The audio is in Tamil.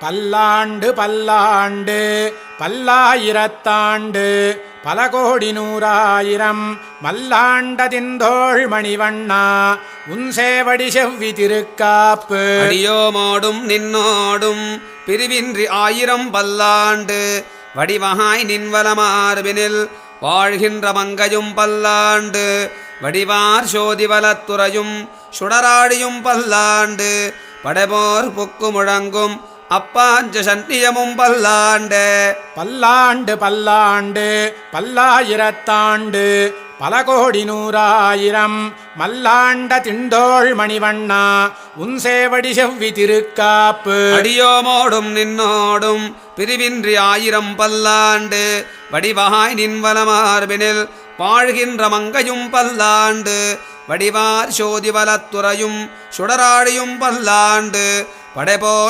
பல்லாண்டு பல்லாண்டு பல்லாயிரத்தாண்டு பல கோடி நூறாயிரம் மல்லாண்டதிந்தோள் மணிவண்ணா உன் சேவடி செவ்வி திருக்காப்பு அடியோமோடும் நின்னோடும் பிரிவின்றி ஆயிரம் பல்லாண்டு வடிவகாய் நின்வலமார்பினில் வாழ்கின்ற மங்கையும் பல்லாண்டு வடிவார் சோதிவலத்துறையும் சுடராடியும் பல்லாண்டு படைபோர் புக்கு முழங்கும் அப்பாஞ்ச சன்னியமும் பல்லாண்டு பல்லாண்டு பல்லாண்டு பல்லாயிரத்தாண்டு பல கோடி நூறாயிரம் மல்லாண்ட திண்டோள் மணிவண்ணா உன் சேவடி செவ்வி திருக்காப்பு அடியோமோடும் நின்னோடும் பிரிவின்றி ஆயிரம் பல்லாண்டு வடிவகாய் நின்வலமார்பினில் வாழ்கின்ற மங்கையும் பல்லாண்டு வடிவார் சோதிவலத்துறையும் சுடராடியும் பல்லாண்டு படைபோர்